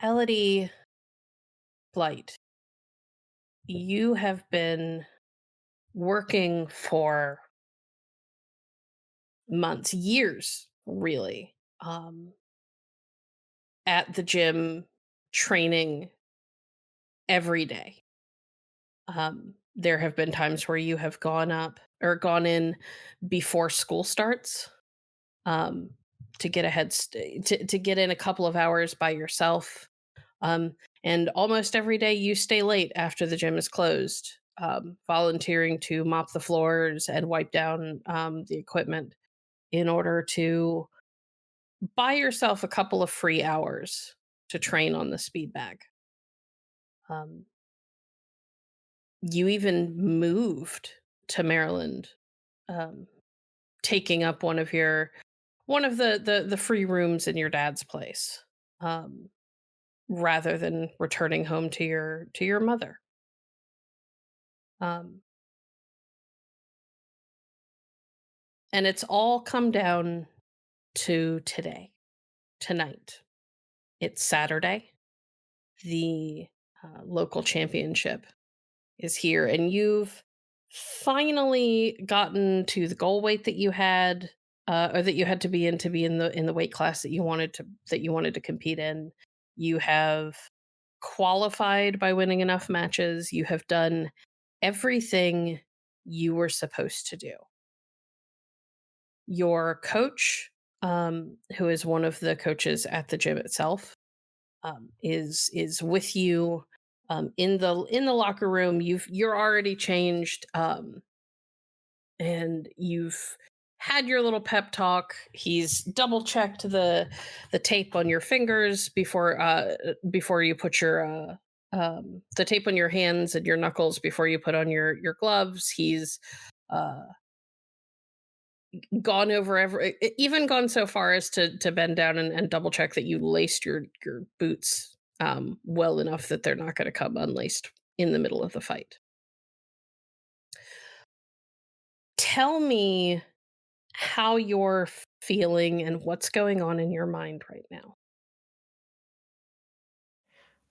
Elodie, Blight, you have been working for months, years, really, at the gym, training every day. There have been times where you have gone up or gone in before school starts, um, to get to get in a couple of hours by yourself. Um, and almost every day you stay late after the gym is closed, volunteering to mop the floors and wipe down the equipment in order to buy yourself a couple of free hours to train on the speed bag. Um, you even moved to Maryland, um, taking up one of the free rooms in your dad's place, um, rather than returning home to your mother. Um, and it's all come down to today, tonight. It's Saturday. The local championship is here, and you've finally gotten to the goal weight that you had, or that you had to be in the weight class that you wanted to compete in. You have qualified by winning enough matches. You have done everything you were supposed to do. Your coach, who is one of the coaches at the gym itself, is with you, in the locker room. You're already changed, and you've had your little pep talk. He's double checked the tape on your fingers before you put your the tape on your hands and your knuckles before you put on your gloves. He's uh, gone over even gone so far as to bend down and double check that you laced your boots well enough that they're not going to come unlaced in the middle of the fight. Tell me how you're feeling and what's going on in your mind right now.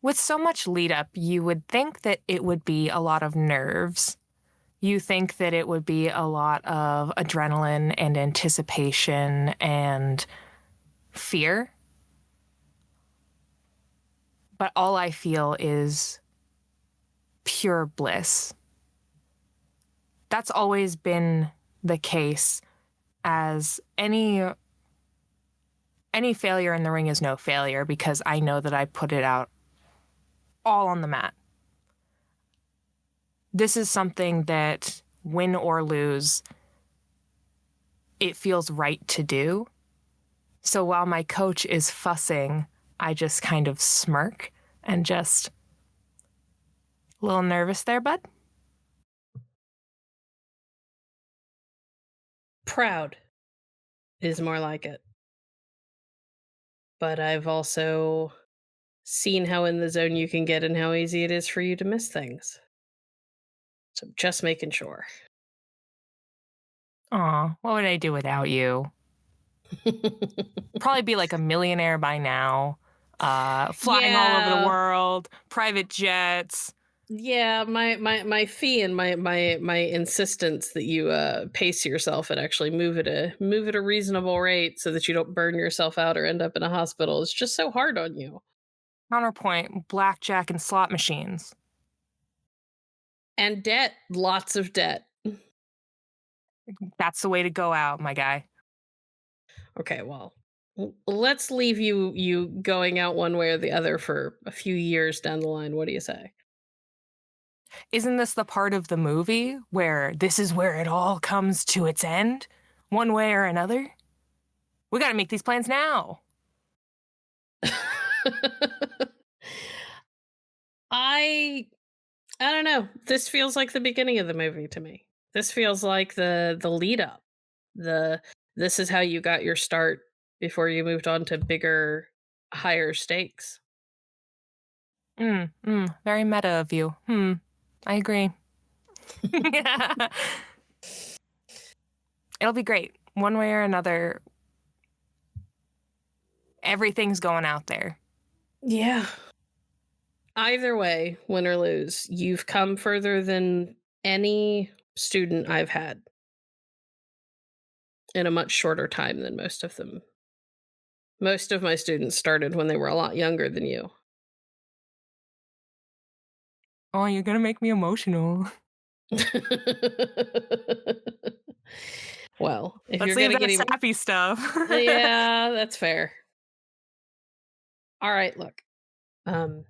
With so much lead up, you would think that it would be a lot of nerves. You think that it would be a lot of adrenaline and anticipation and fear. But all I feel is pure bliss. That's always been the case, as any failure in the ring is no failure, because I know that I put it out all on the mat. This is something that, win or lose, it feels right to do. So while my coach is fussing, I just kind of smirk and just, a little nervous there, bud? Proud is more like it. But I've also seen how in the zone you can get and how easy it is for you to miss things. So just making sure. Aw, what would I do without you? Probably be like a millionaire by now, flying all over the Yeah. world, private jets. Yeah, my fee and my insistence that you pace yourself and actually move at a reasonable rate so that you don't burn yourself out or end up in a hospital is just so hard on you. Counterpoint, blackjack and slot machines. And debt, lots of debt. That's the way to go out, my guy. Okay, well, let's leave you going out one way or the other for a few years down the line. What do you say? Isn't this the part of the movie where this is where it all comes to its end? One way or another? We gotta make these plans now. I I don't know. This feels like the beginning of the movie to me. This feels like the lead up. The This is how you got your start before you moved on to bigger, higher stakes. Very meta of you. I agree. It'll be great. One way or another, everything's going out there. Yeah. Either way, win or lose, you've come further than any student I've had in a much shorter time than most of them. Most of my students started when they were a lot younger than you. Oh, you're gonna make me emotional. Well, if Let's you're leave gonna get that him, sappy stuff. yeah, that's fair. All right, look, um,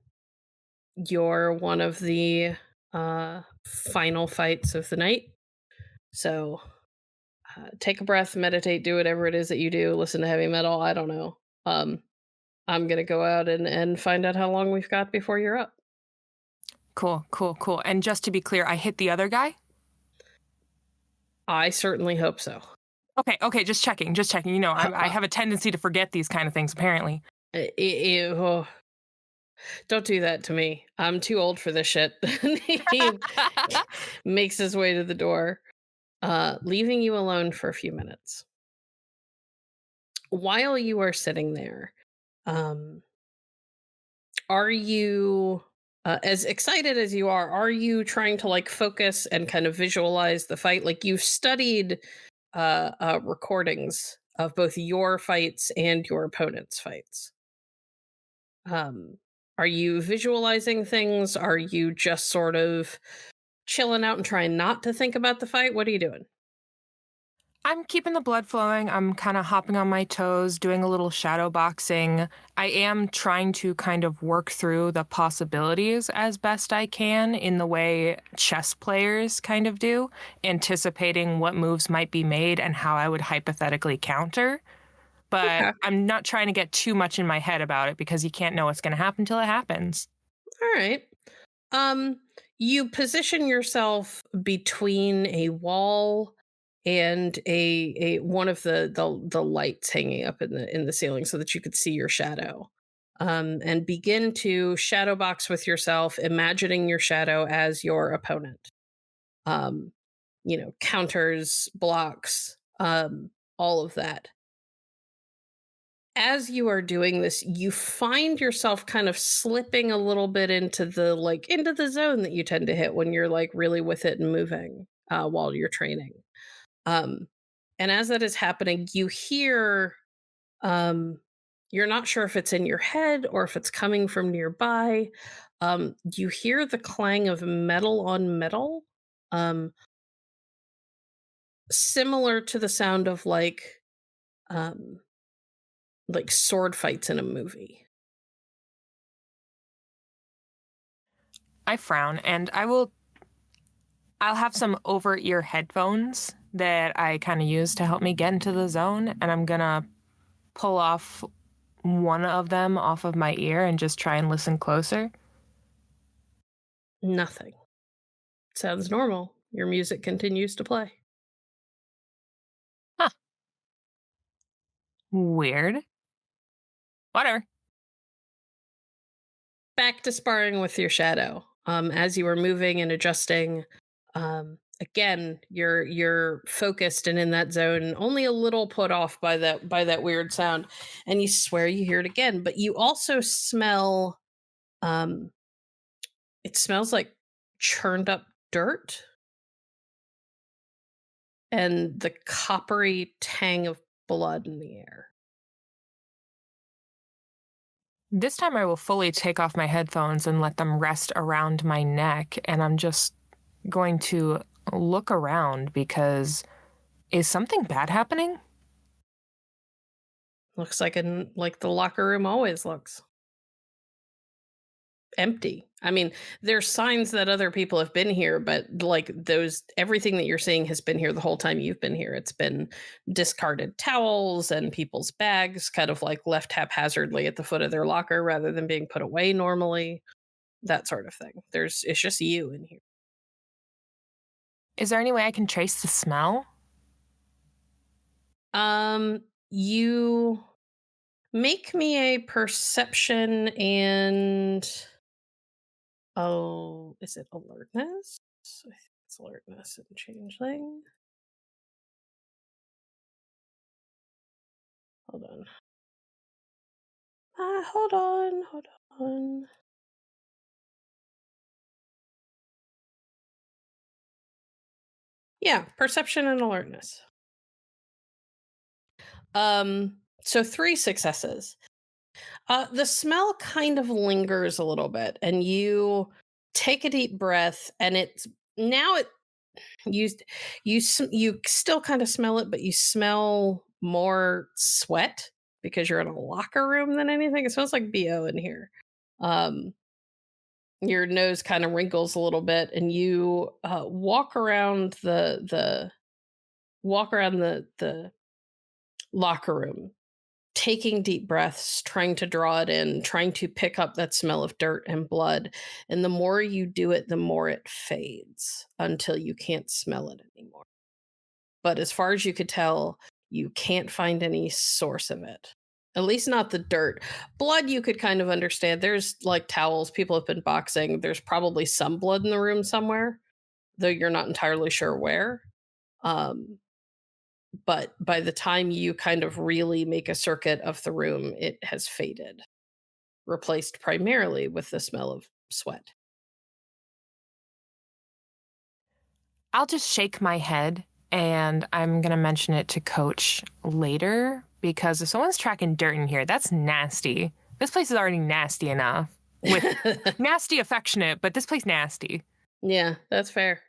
you're one of the final fights of the night, so take a breath, meditate, do whatever it is that you do. Listen to heavy metal. I don't know. Um, I'm gonna go out and find out how long we've got before you're up. Cool, cool, cool. And just to be clear, I hit the other guy? I certainly hope so. Okay, okay, just checking, just checking. You know, Huh, I have a tendency to forget these kind of things, apparently. oh, don't do that to me. I'm too old for this shit. He makes his way to the door, leaving you alone for a few minutes. While you are sitting there, um, are you as excited as you are you trying to like focus and kind of visualize the fight? Like you've studied recordings of both your fights and your opponent's fights. Um, are you visualizing things? Are you just sort of chilling out and trying not to think about the fight? What are you doing? I'm keeping the blood flowing. I'm kind of hopping on my toes, doing a little shadow boxing. I am trying to kind of work through the possibilities as best I can in the way chess players kind of do, anticipating what moves might be made and how I would hypothetically counter. But Okay. I'm not trying to get too much in my head about it because you can't know what's going to happen till it happens. All right. Um, you position yourself between a wall and a one of the lights hanging up in the ceiling so that you could see your shadow. And begin to shadow box with yourself, imagining your shadow as your opponent. Um, counters, blocks, all of that. As you are doing this, you find yourself kind of slipping a little bit into the zone that you tend to hit when you're like really with it and moving while you're training. Um, and as that is happening, you hear um, you're not sure if it's in your head or if it's coming from nearby. You hear the clang of metal on metal, um, similar to the sound of um, like sword fights in a movie. I frown and I'll have some over ear headphones that I kind of use to help me get into the zone and I'm going to pull off one of them off of my ear and just try and listen closer. Nothing. Sounds normal. Your music continues to play. Huh. Weird. Whatever. Back to sparring with your shadow. As you are moving and adjusting, again, you're focused and in that zone, only a little put off by that weird sound, and you swear you hear it again. But you also smell. Um, it smells like churned up dirt and the coppery tang of blood in the air. This time I will fully take off my headphones and let them rest around my neck, and I'm just going to look around because is something bad happening? Looks like the locker room always looks. Empty. I mean, there's signs that other people have been here, but like those everything that you're seeing has been here the whole time you've been here. It's been discarded towels and people's bags kind of like left haphazardly at the foot of their locker rather than being put away normally. That sort of thing. It's just you in here. Is there any way I can trace the smell? You make me a perception and oh, is it alertness? I think it's alertness and changeling. Hold on. Hold on. Yeah, perception and alertness. So 3 successes. The smell kind of lingers a little bit, and you take a deep breath, and it's now it you you still kind of smell it, but you smell more sweat because you're in a locker room than anything. It smells like BO in here. Um, your nose kind of wrinkles a little bit, and you walk around the locker room, taking deep breaths, trying to draw it in, trying to pick up that smell of dirt and blood. And the more you do it, the more it fades until you can't smell it anymore. But as far as you could tell, you can't find any source of it. At least not the dirt. Blood, you could kind of understand. There's like towels, people have been boxing. There's probably some blood in the room somewhere, though you're not entirely sure where. Um, but by the time you kind of really make a circuit of the room, it has faded, replaced primarily with the smell of sweat. I'll just shake my head and I'm going to mention it to coach later because if someone's tracking dirt in here, that's nasty. This place is already nasty enough with nasty affectionate, but this place nasty. Yeah, that's fair.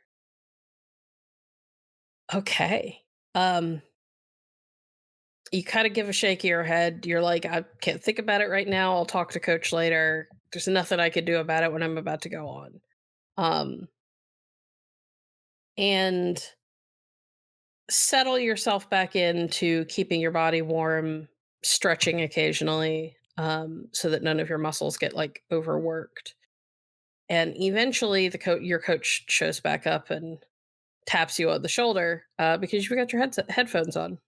Okay. Um, you kind of give a shake of your head. You're like, I can't think about it right now. I'll talk to coach later. There's nothing I could do about it when I'm about to go on. Um, and settle yourself back into keeping your body warm, stretching occasionally, so that none of your muscles get like overworked. And eventually, your coach shows back up and taps you on the shoulder because you've got your headphones on.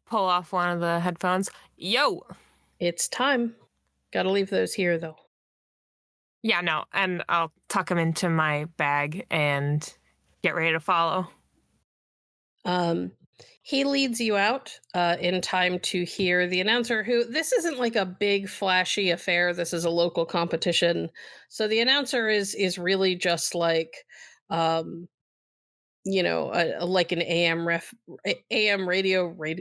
Pull off one of the headphones. Yo! It's time. Got to leave those here, though. Yeah, no, and I'll tuck them into my bag and get ready to follow. Um, he leads you out in time to hear the announcer. Who this isn't like a big flashy affair. This is a local competition, so the announcer is really just like, um, like an AM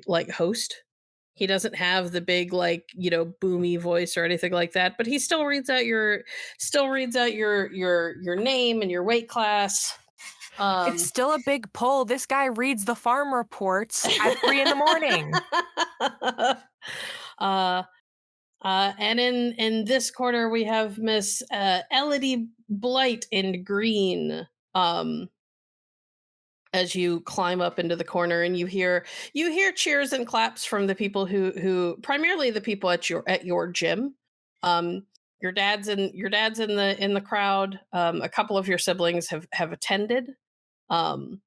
like host. He doesn't have the big like boomy voice or anything like that, but he still reads out your name and your weight class. It's Um, still a big pull. This guy reads the farm reports at 3 in the morning. uh, and in this quarter we have Miss Elodie Blight in green. Um, as you climb up into the corner, and you hear cheers and claps from the people who primarily the people at your gym. Um, your dad's in the crowd. A couple of your siblings have attended. Um,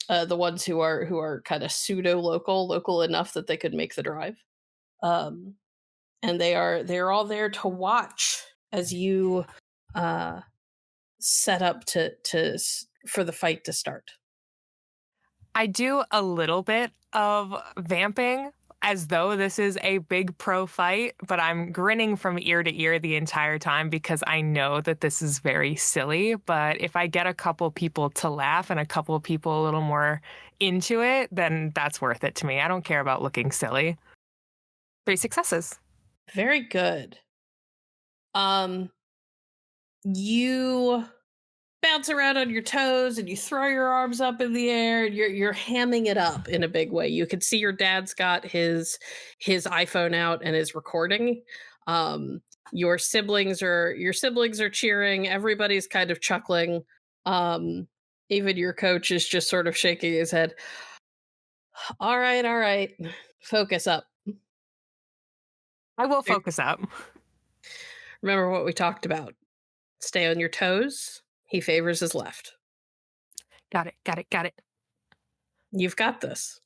the ones who are kind of pseudo local enough that they could make the drive. Um, and they're all there to watch as you uh, set up for the fight to start. I do a little bit of vamping as though this is a big pro fight, but I'm grinning from ear to ear the entire time because I know that this is very silly. But if I get a couple people to laugh and a couple people a little more into it, then that's worth it to me. I don't care about looking silly. 3 successes. Very good. Um, you bounce around on your toes and you throw your arms up in the air. And you're hamming it up in a big way. You can see your dad's got his iPhone out and is recording. Um, your siblings are cheering. Everybody's kind of chuckling. Um, even your coach is just sort of shaking his head. All right, focus up. I will focus up. Remember what we talked about. Stay on your toes. He favors his left. Got it, got it, got it. You've got this.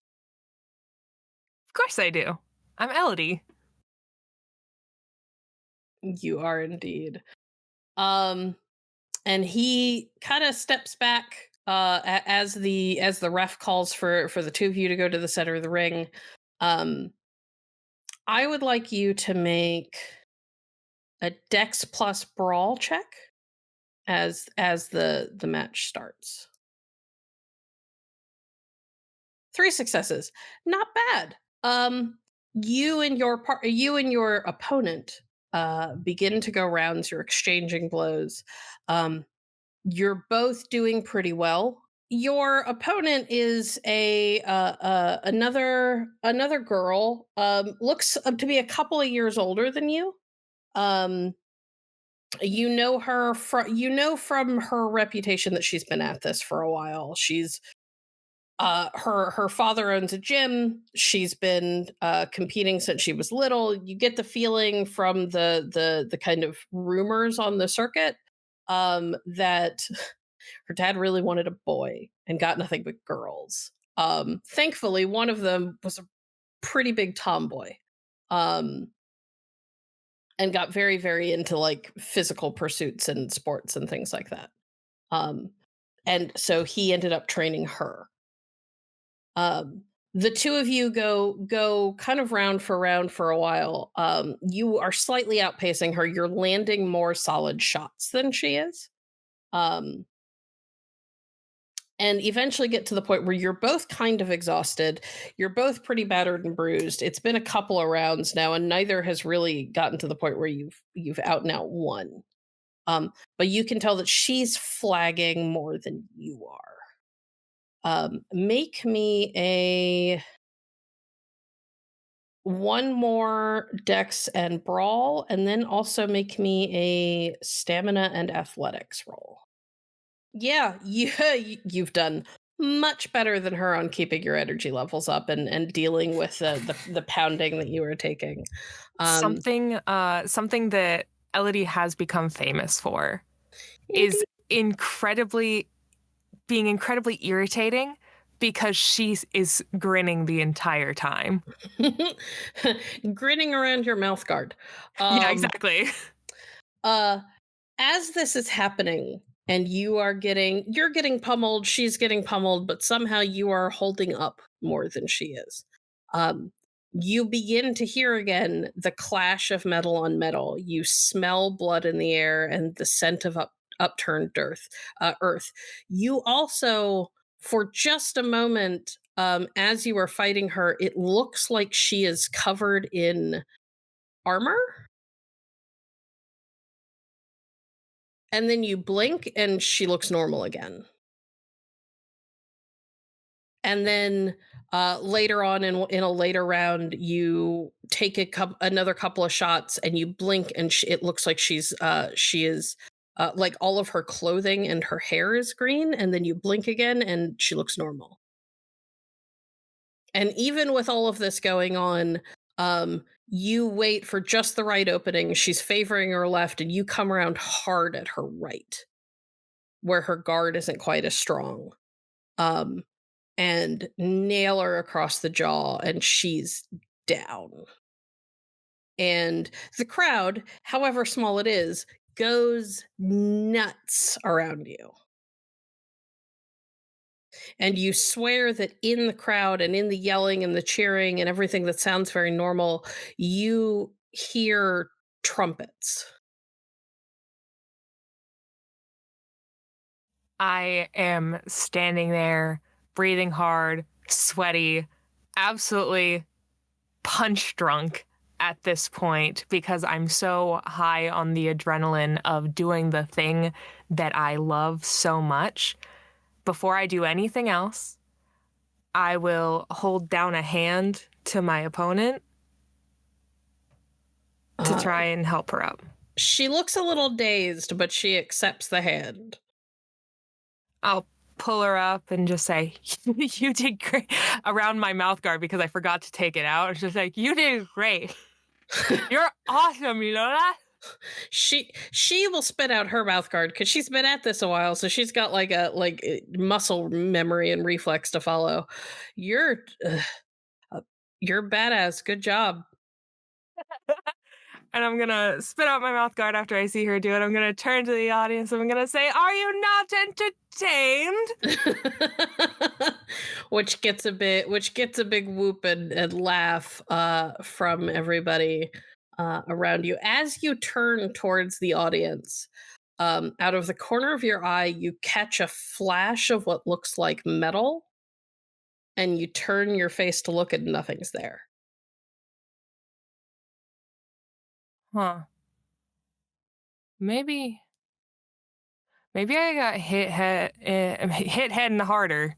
Of course I do. I'm Elodie. You are indeed. Um, and he kind of steps back as the ref calls for the two of you to go to the center of the ring. Um, I would like you to make a Dex plus Brawl check. as the match starts. 3 successes. Not bad. You and your opponent begin to go rounds. You're exchanging blows. You're both doing pretty well. Your opponent is a another girl. Looks to be a couple of years older than you. Um, you know her from her reputation that she's been at this for a while. She's her father owns a gym. She's been competing since she was little. You get the feeling from the kind of rumors on the circuit that her dad really wanted a boy and got nothing but girls. Thankfully, one of them was a pretty big tomboy, um, and got very, very into like physical pursuits and sports and things like that. Um, and so he ended up training her. Um, the two of you go kind of round for a while. You are slightly outpacing her. You're landing more solid shots than she is. Um, and eventually get to the point where you're both kind of exhausted. You're both pretty battered and bruised. It's been a couple of rounds now, and neither has really gotten to the point where you've out and out won. But you can tell that she's flagging more than you are. Make me a one more dex and brawl, and then also make me a stamina and athletics roll. Yeah, you've done much better than her on keeping your energy levels up and dealing with the pounding that you were taking. Um, Something that Elodie has become famous for is Indeed. being incredibly irritating because she is grinning the entire time. Grinning around your mouth guard. Yeah, Um, exactly. uh, as this is happening and you're getting pummeled, she's getting pummeled, but somehow you are holding up more than she is. um you begin to hear again the clash of metal on metal. You smell blood in the air and the scent of upturned earth. You also, for just a moment, as you are fighting her, it looks like she is covered in armor, and then you blink and she looks normal again. And then later on in a later round, you take another couple of shots and you blink and it looks like she is like all of her clothing and her hair is green, and then you blink again and she looks normal. And even with all of this going on, you wait for just the right opening. She's favoring her left, and you come around hard at her right, where her guard isn't quite as strong. Um, and nail her across the jaw, and she's down. And the crowd, however small it is, goes nuts around you. And you swear that in the crowd and in the yelling and the cheering and everything that sounds very normal, you hear trumpets. I am standing there, breathing hard, sweaty, absolutely punch drunk at this point because I'm so high on the adrenaline of doing the thing that I love so much. Before I do anything else, I will hold down a hand to my opponent to Uh, try and help her up. she looks a little dazed, but she accepts the hand. I'll pull her up and just say, "You did great," around my mouth guard because I forgot to take it out. It's just like, "You did great. You're awesome, you know that?" She will spit out her mouth guard because she's been at this a while, so she's got muscle memory and reflex to follow. You're you're badass. Good job. And I'm gonna spit out my mouth guard after I see her do it. I'm gonna turn to the audience and I'm gonna say, "Are you not entertained?" Which gets a big whoop and laugh from everybody around you as you turn towards the audience. Out of the corner of your eye, you catch a flash of what looks like metal, and you turn your face to look, and nothing's there. Huh. Maybe maybe I got hit head and harder.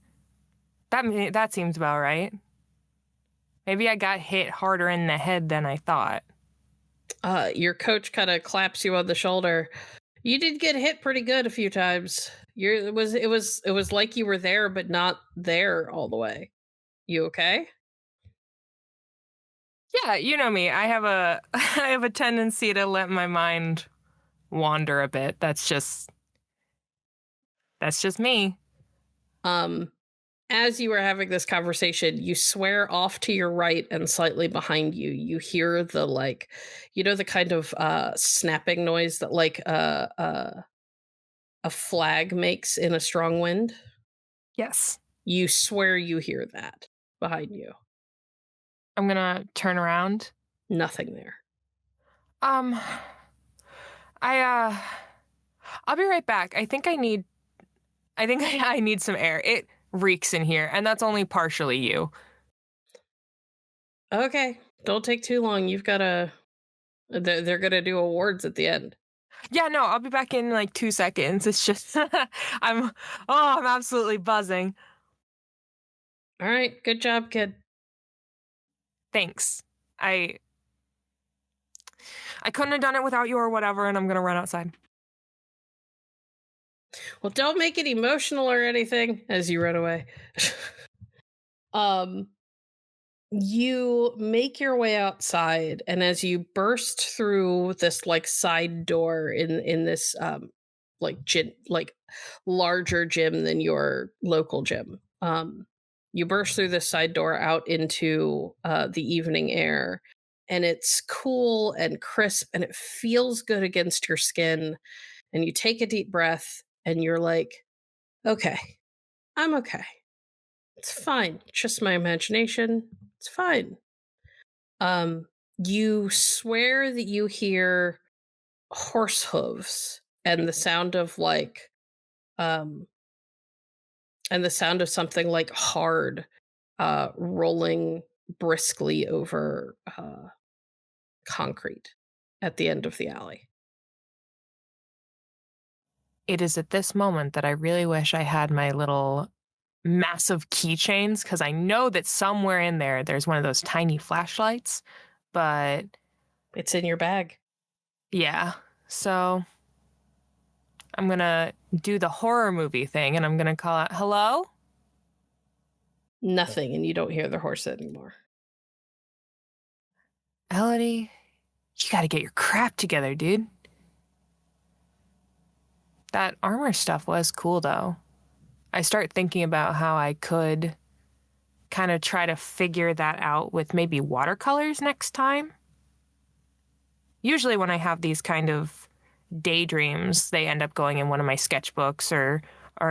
That seems about right. Maybe I got hit harder in the head than I thought. Your coach kind of claps you on the shoulder. You did get hit pretty good a few times. It was like you were there, but not there all the way. You okay? Yeah, you know me. I have a I have a tendency to let my mind wander a bit. That's just me. Um, as you were having this conversation, you swear off to your right and slightly behind you. You hear the like, the kind of snapping noise that like a flag makes in a strong wind. Yes. You swear you hear that behind you. I'm gonna turn around. Nothing there. Um I I'll be right back. I think I need some air. It reeks in here, and that's only partially you. Okay, don't take too long. You've got to. They're gonna do awards at the end. Yeah, no, I'll be back in like 2 seconds. It's just I'm absolutely buzzing. All right, good job, kid. Thanks. I I couldn't have done it without you or whatever, and I'm gonna run outside. Well, don't make it emotional or anything as you run away. um, you make your way outside, and as you burst through this like side door in this like gym, like larger gym than your local gym, you burst through this side door out into the evening air, and it's cool and crisp, and it feels good against your skin. And you take a deep breath, and you're like, okay, I'm okay. It's fine. It's just my imagination. It's fine. Um, you swear that you hear horse hooves and the sound of like, um, and the sound of something like hard, rolling briskly over concrete at the end of the alley. It is at this moment that I really wish I had my little massive keychains because I know that somewhere in there there's one of those tiny flashlights. But It's in your bag. yeah, so I'm gonna do the horror movie thing and I'm gonna call out, hello? Nothing, and you don't hear the horse anymore. Elodie, you gotta get your crap together, dude. That armor stuff was cool though. I start thinking about how I could kind of try to figure that out with maybe watercolors next time. Usually, when I have these kind of daydreams, they end up going in one of my sketchbooks or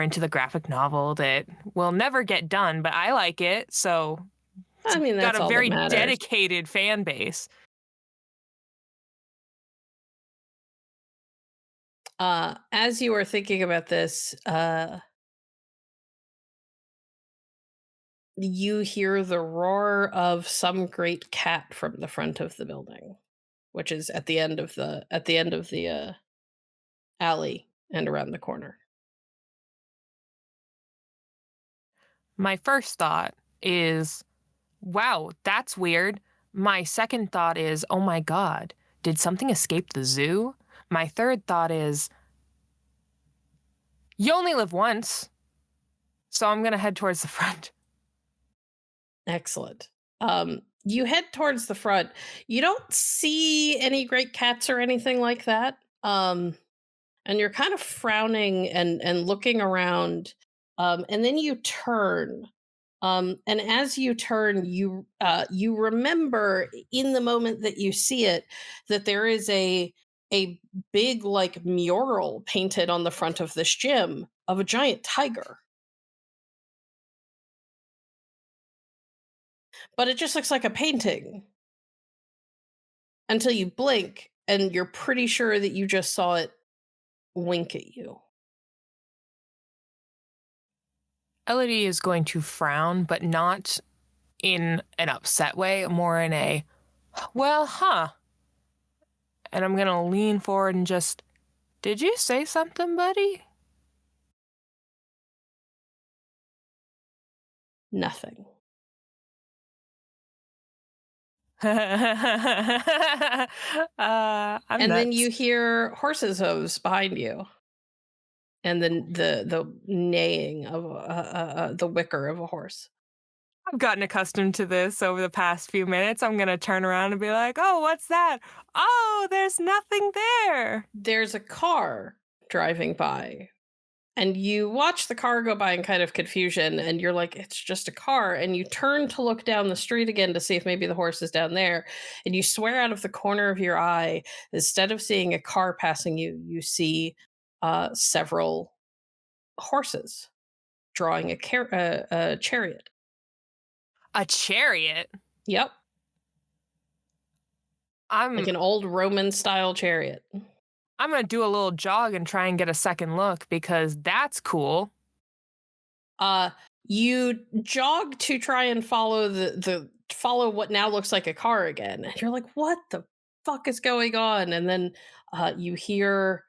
into the graphic novel that will never get done, but I like it, so I mean, got that's a all that very matters. dedicated fan base. As you are thinking about this, you hear the roar of some great cat from the front of the building, which is at the end of the alley and around the corner. My first thought is, wow, that's weird. My second thought is, oh my God, did something escape the zoo? My third thought is, you only live once, so I'm going to head towards the front. Excellent. You head towards the front. You don't see any great cats or anything like that. And you're kind of frowning and looking around. And then you turn. And as you turn, you remember in the moment that you see it that there is a big like mural painted on the front of this gym of a giant tiger, but it just looks like a painting until you blink and you're pretty sure that you just saw it wink at you. Elodie is going to frown, but not in an upset way, more in a, well, huh. And I'm going to lean forward and just, did you say something, buddy? Nothing. I'm And then nuts. you hear horses' hooves behind you, and then the neighing of the wicker of a horse. I've gotten accustomed to this over the past few minutes. I'm going to turn around and be like, oh, what's that? Oh, there's nothing there. There's a car driving by, and you watch the car go by in kind of confusion, and you're like, it's just a car. And you turn to look down the street again to see if maybe the horse is down there. And you swear out of the corner of your eye, instead of seeing a car passing you, you see several horses drawing a chariot. A chariot? Yep, like I'm an old Roman style chariot. I'm going to do a little jog and try and get a second look because that's cool. Uh, you jog to try and follow the follow what now looks like a car again, and you're like, "What the fuck is going on?" And then you hear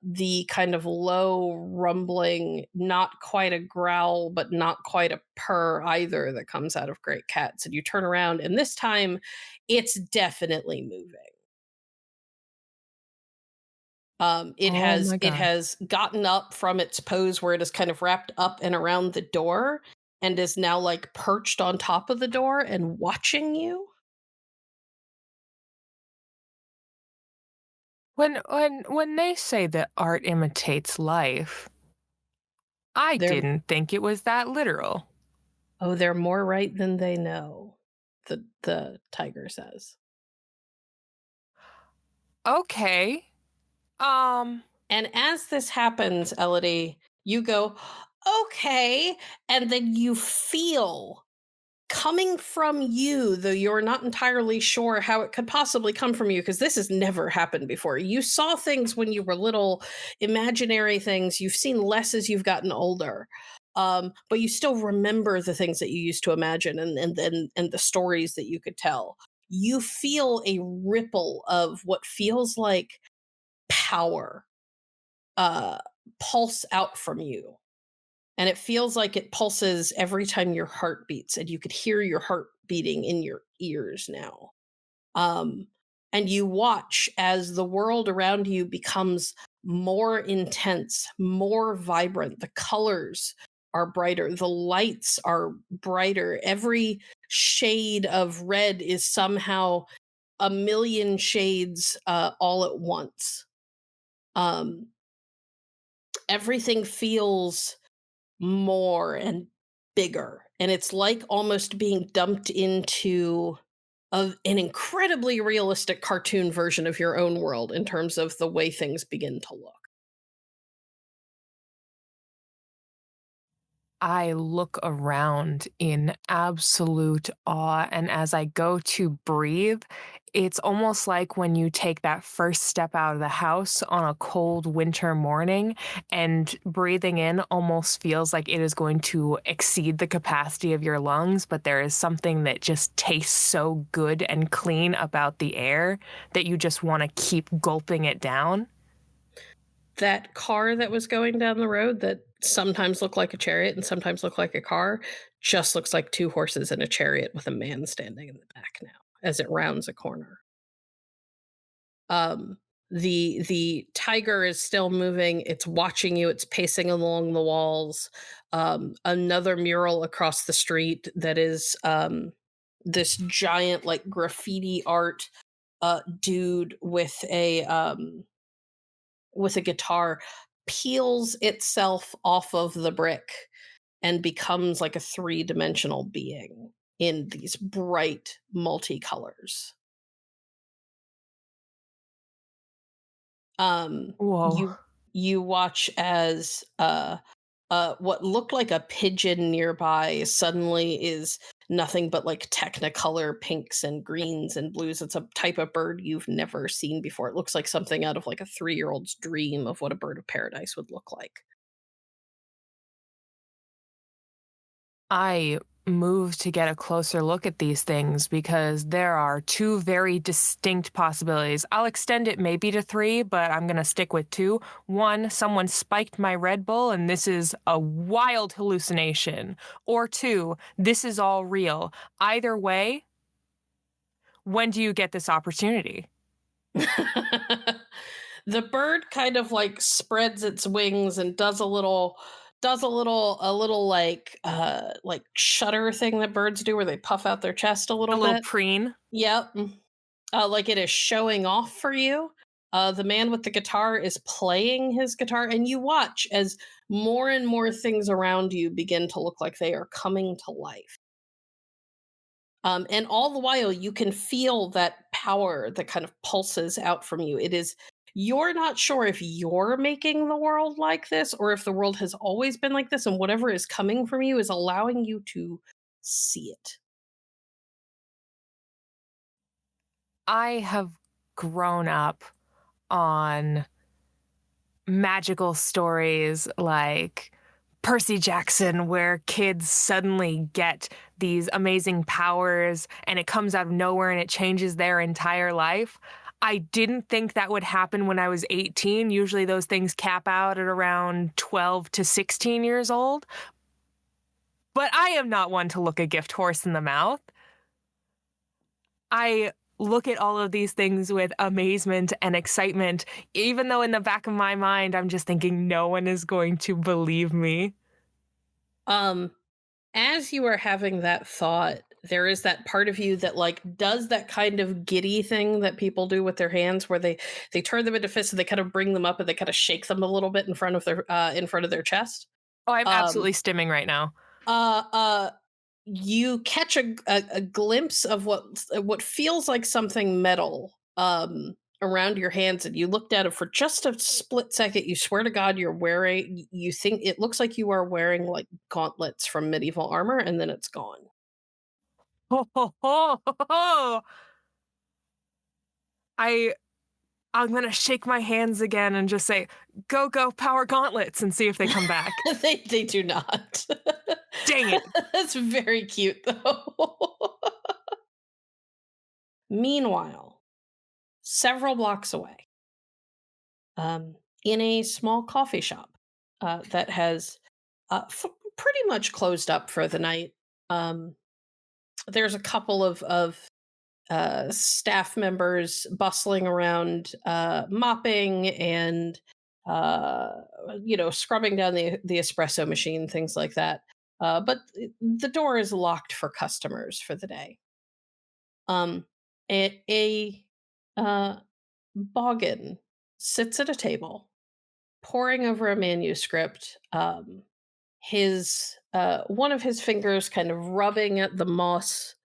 the kind of low rumbling, not quite a growl, but not quite a purr either, that comes out of Great Cats. And you turn around, and this time, it's definitely moving. It Oh has my it God. has gotten up from its pose where it is kind of wrapped up and around the door, and is now like perched on top of the door and watching you. When they say that art imitates life, I They're didn't think it was that literal. oh, they're more right than they know. The tiger says. Okay. Um, And as this happens, Elodie, you go, okay, and then you feel coming from you, though you're not entirely sure how it could possibly come from you, because this has never happened before. You saw things when you were little, imaginary things. You've seen less as you've gotten older. But you still remember the things that you used to imagine, and the stories that you could tell. You feel a ripple of what feels like power uh, pulse out from you, and it feels like it pulses every time your heart beats, and you could hear your heart beating in your ears now. um, and you watch as the world around you becomes more intense, more vibrant. The colors are brighter, the lights are brighter. Every shade of red is somehow a million shades all at once. um, Everything feels more and bigger, and it's like almost being dumped into an incredibly realistic cartoon version of your own world in terms of the way things begin to look. I look around in absolute awe, and as I go to breathe, it's almost like when you take that first step out of the house on a cold winter morning, and breathing in almost feels like it is going to exceed the capacity of your lungs, but there is something that just tastes so good and clean about the air that you just want to keep gulping it down. That car that was going down the road that sometimes looked like a chariot and sometimes looked like a car just looks like two horses in a chariot with a man standing in the back now as it rounds a corner. Um, the tiger is still moving. It's watching you. It's pacing along the walls. Another mural across the street that is this giant like graffiti art dude with a guitar peels itself off of the brick and becomes like a three-dimensional being in these bright multicolors. Whoa. You watch as what looked like a pigeon nearby suddenly is nothing but like technicolor pinks and greens and blues. It's a type of bird you've never seen before. It looks like something out of like a 3-year-old's dream of what a bird of paradise would look like. I moved to get a closer look at these things because there are two very distinct possibilities. I'll extend it maybe to three, but I'm going to stick with two. One, someone spiked my Red Bull and this is a wild hallucination. Or two, this is all real. Either way, when do you get this opportunity? The bird kind of like spreads its wings and does a little like shutter thing that birds do where they puff out their chest a A little little bit. preen? Yep. Like it is showing off for you. The man with the guitar is playing his guitar, and you watch as more and more things around you begin to look like they are coming to life. And all the while, you can feel that power that kind of pulses out from you. You're not sure if you're making the world like this or if the world has always been like this, and whatever is coming from you is allowing you to see it. I have grown up on magical stories like Percy Jackson, where kids suddenly get these amazing powers and it comes out of nowhere and it changes their entire life. I didn't think that would happen when I was 18. Usually those things cap out at around 12 to 16 years old. But I am not one to look a gift horse in the mouth. I look at all of these things with amazement and excitement, even though in the back of my mind, I'm just thinking no one is going to believe me. Um, as you are having that thought, there is that part of you that like does that kind of giddy thing that people do with their hands where they turn them into fists and they kind of bring them up and they kind of shake them a little bit in front of their chest. Oh, I'm Um absolutely stimming right now. uh uh you catch a glimpse of what feels like something metal around your hands, and you look at it for just a split second. You swear to god you're wearing, you think it looks like you are wearing like gauntlets from medieval armor, and then it's gone. Ho, ho, ho, ho, ho. I I'm gonna shake my hands again and just say, "Go, go, power gauntlets," and see if they come back. They do not. Dang it! That's very cute though. Meanwhile, several blocks away, in a small coffee shop that has pretty much closed up for the night. Um, there's a couple of staff members bustling around, mopping and scrubbing down the espresso machine, things like that. But the door is locked for customers for the day. Um, a uh, Boggin sits at a table, poring over a manuscript. His one of his fingers kind of rubbing at the moss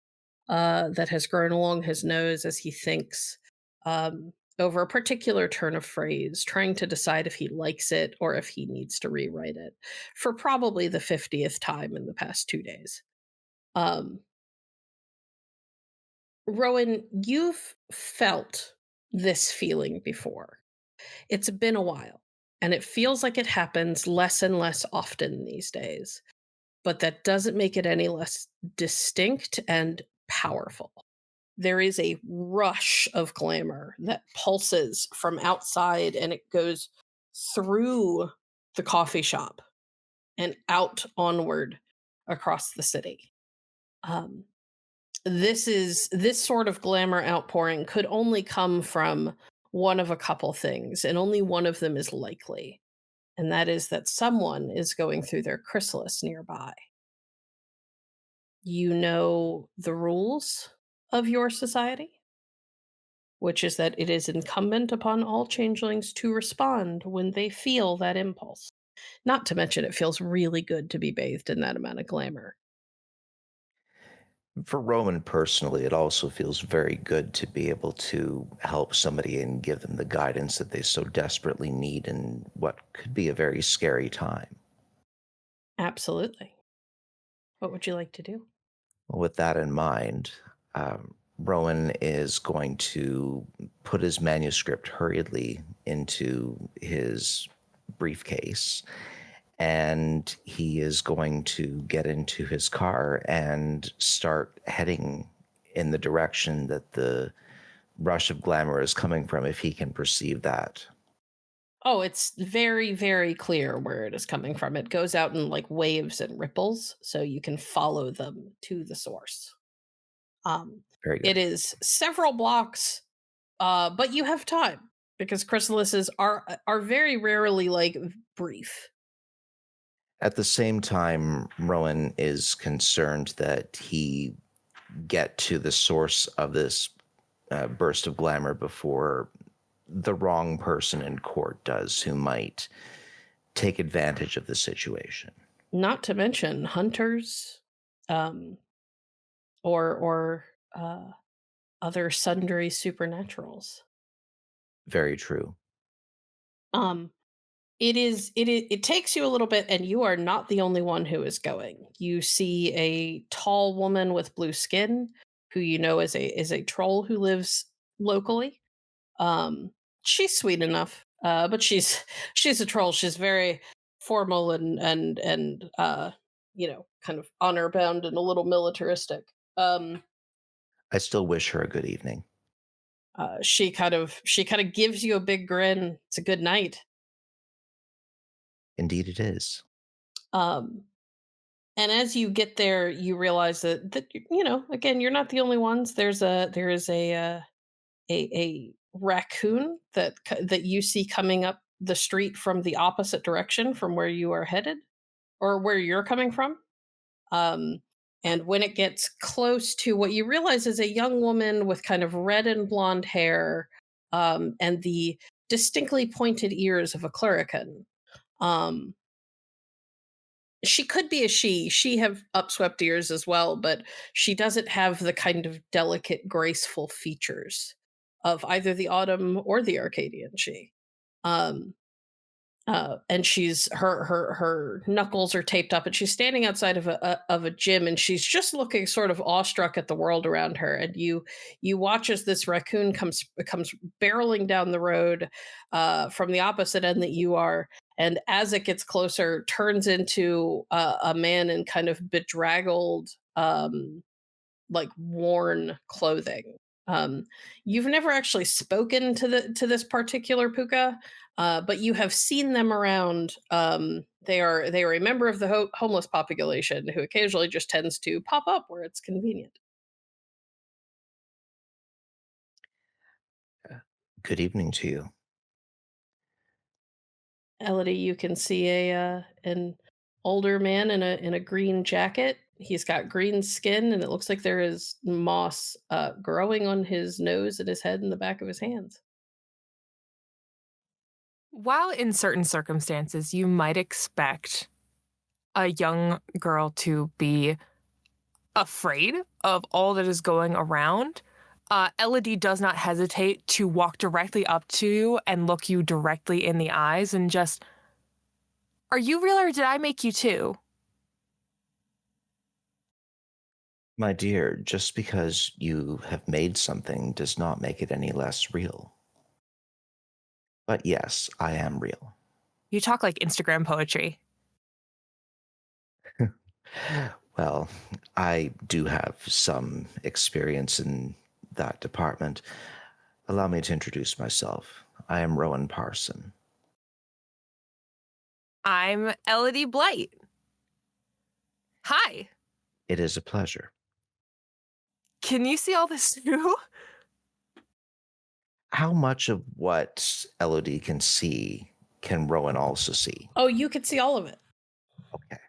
that has grown along his nose as he thinks over a particular turn of phrase, trying to decide if he likes it or if he needs to rewrite it for probably the 50th time in the past 2 days. Um, Rowan, you've felt this feeling before. It's been a while, and it feels like it happens less and less often these days, but that doesn't make it any less distinct and powerful. There is a rush of glamour that pulses from outside, and it goes through the coffee shop and out onward across the city. Um, this sort of glamour outpouring could only come from one of a couple things, and only one of them is likely, and that is that someone is going through their chrysalis nearby. You know the rules of your society, which is that it is incumbent upon all changelings to respond when they feel that impulse. Not to mention, it feels really good to be bathed in that amount of glamour. For Roman personally, it also feels very good to be able to help somebody and give them the guidance that they so desperately need in what could be a very scary time. Absolutely. What would you like to do? With that in mind, Rowan is going to put his manuscript hurriedly into his briefcase, and he is going to get into his car and start heading in the direction that the rush of glamour is coming from, if he can perceive that. Oh, it's very, very clear where it is coming from. It goes out in like waves and ripples, so you can follow them to the source. Um, Very it good. is several blocks, but you have time because chrysalises are very rarely like brief. At the same time, Rowan is concerned that he get to the source of this burst of glamour before the wrong person in court does, who might take advantage of the situation. Not to mention hunters, um, or other sundry supernaturals. Very true. Um, it takes you a little bit, and you are not the only one who is going. You see a tall woman with blue skin, who you know is a troll who lives locally. Um, she's sweet enough, but she's a troll. She's very formal and kind of honor bound and a little militaristic. Um, I still wish her a good evening. she kind of gives you a big grin. It's a good night. Indeed, it is. Um, and as you get there, you realize that again, you're not the only ones. There is a raccoon that you see coming up the street from the opposite direction from where you are headed or where you're coming from. Um, and when it gets close to what you realize is a young woman with kind of red and blonde hair, and the distinctly pointed ears of a clerican. Um, she could be a she. She have upswept ears as well, but she doesn't have the kind of delicate, graceful features of either the autumn or the Arcadian she. Um, and she's her knuckles are taped up, and she's standing outside of a gym, and she's just looking sort of awestruck at the world around her. And you watch as this raccoon comes barreling down the road from the opposite end that you are, and as it gets closer, turns into a man in kind of bedraggled, like worn clothing. Um, you've never actually spoken to this particular puka, but you have seen them around. They are a member of the homeless population who occasionally just tends to pop up where it's convenient. Uh, Good evening to you. Elodie, you can see a an older man in a green jacket. He's got green skin, and it looks like there is moss growing on his nose and his head and the back of his hands. While in certain circumstances you might expect a young girl to be afraid of all that is going around, Elodie does not hesitate to walk directly up to you and look you directly in the eyes and just, are you real or did I make you too? My dear, just because you have made something does not make it any less real. But yes, I am real. You talk like Instagram poetry. Well, I do have some experience in that department. Allow me to introduce myself. I am Rowan Parson. I'm Elodie Blight. Hi. It is a pleasure. Can you see all this too? How much of what Elodie can see can Rowan also see? Oh, you could see all of it. Okay.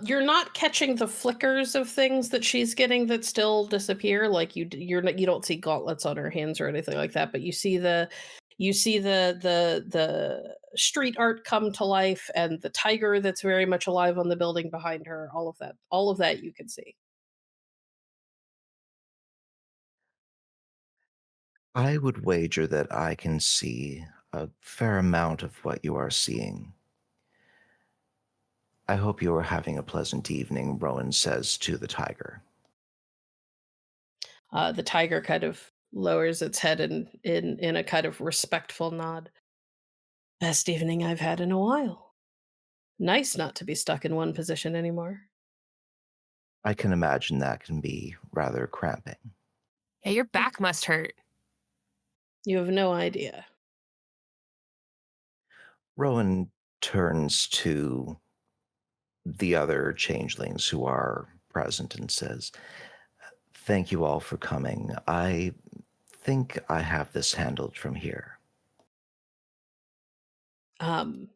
You're not catching the flickers of things that she's getting that still disappear. Like you don't see gauntlets on her hands or anything like that. But you see the street art come to life, and the tiger that's very much alive on the building behind her. All of that you can see. I would wager that I can see a fair amount of what you are seeing. I hope you are having a pleasant evening, Rowan says to the tiger. The tiger kind of lowers its head in a kind of respectful nod. Best evening I've had in a while. Nice not to be stuck in one position anymore. I can imagine that can be rather cramping. Yeah, your back must hurt. You have no idea. Rowan turns to the other changelings who are present and says, "Thank you all for coming. I think I have this handled from here." Um,